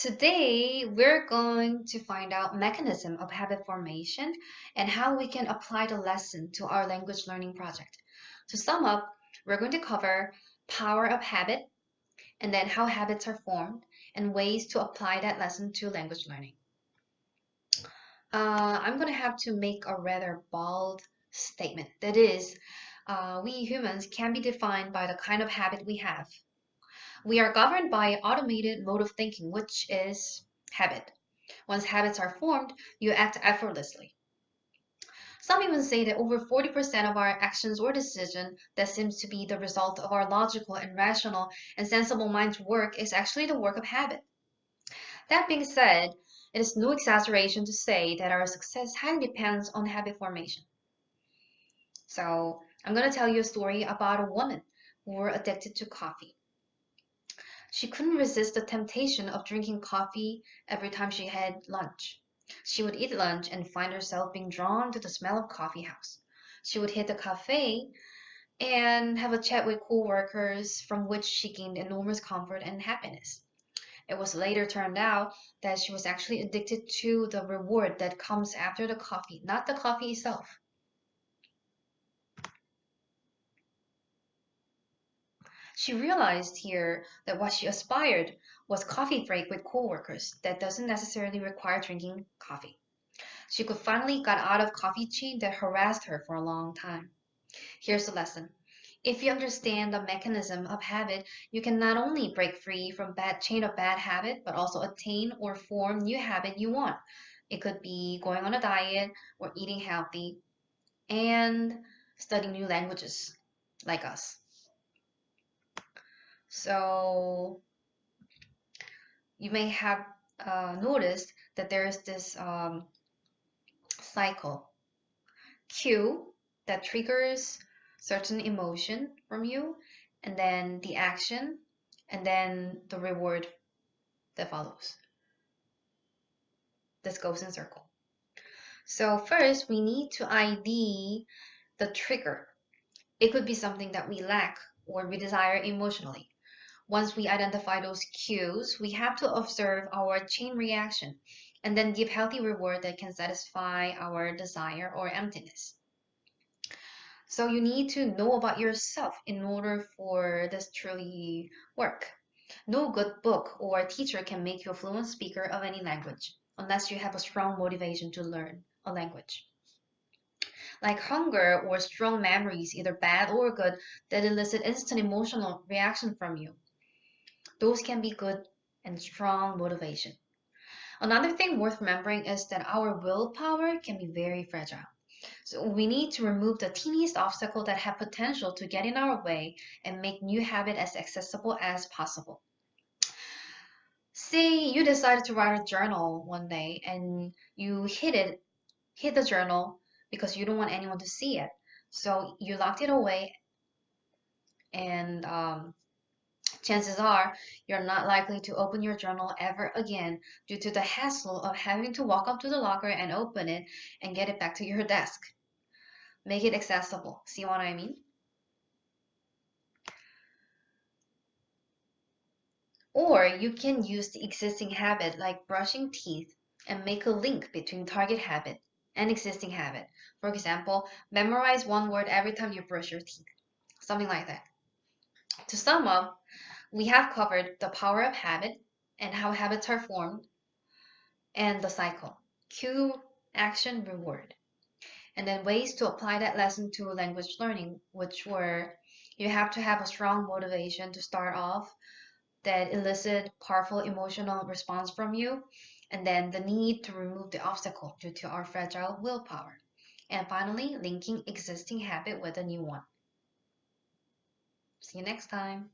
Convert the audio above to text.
Today, we're going to find out mechanism of habit formation and how we can apply the lesson to our language learning project. To sum up, we're going to cover power of habit and then how habits are formed and ways to apply that lesson to language learning. I'm going to have to make a rather bold statement. That is, we humans can be defined by the kind of habit we have. We are governed by automated mode of thinking, which is habit. Once habits are formed, you act effortlessly. Some even say that over 40% of our actions or decision that seems to be the result of our logical and rational and sensible mind's work is actually the work of habit. That being said, it is no exaggeration to say that our success highly depends on habit formation. So I'm going to tell you a story about a woman who were addicted to coffee. She couldn't resist the temptation of drinking coffee every time she had lunch. She would eat lunch and find herself being drawn to the smell of coffee house. She would hit the cafe and have a chat with co-workers from which she gained enormous comfort and happiness. It was later turned out that she was actually addicted to the reward that comes after the coffee, not the coffee itself. She realized here that what she aspired was coffee break with coworkers that doesn't necessarily require drinking coffee. She could finally get out of coffee chain that harassed her for a long time. Here's the lesson. If you understand the mechanism of habit, you can not only break free from bad chain of bad habit, but also attain or form new habit you want. It could be going on a diet or eating healthy and studying new languages like us. So you may have noticed that there is this cycle. Cue that triggers certain emotion from you, and then the action, and then the reward that follows. This goes in circle. So first, we need to ID the trigger. It could be something that we lack or we desire emotionally. Once we identify those cues, we have to observe our chain reaction and then give healthy reward that can satisfy our desire or emptiness. So you need to know about yourself in order for this truly work. No good book or teacher can make you a fluent speaker of any language unless you have a strong motivation to learn a language. Like hunger or strong memories, either bad or good, that elicit instant emotional reaction from you. Those can be good and strong motivation. Another thing worth remembering is that our willpower can be very fragile. So we need to remove the teeniest obstacle that have potential to get in our way and make new habit as accessible as possible. Say you decided to write a journal one day and you hid the journal because you don't want anyone to see it. So you locked it away and chances are you're not likely to open your journal ever again due to the hassle of having to walk up to the locker and open it and get it back to your desk. Make it accessible. See what I mean? Or you can use the existing habit like brushing teeth and make a link between target habit and existing habit. For example, memorize one word every time you brush your teeth. Something like that. To sum up, we have covered the power of habit and how habits are formed and the cycle. Cue, action, reward. And then ways to apply that lesson to language learning, which were you have to have a strong motivation to start off that elicit powerful emotional response from you, and then the need to remove the obstacle due to our fragile willpower. And finally, linking existing habit with a new one. See you next time.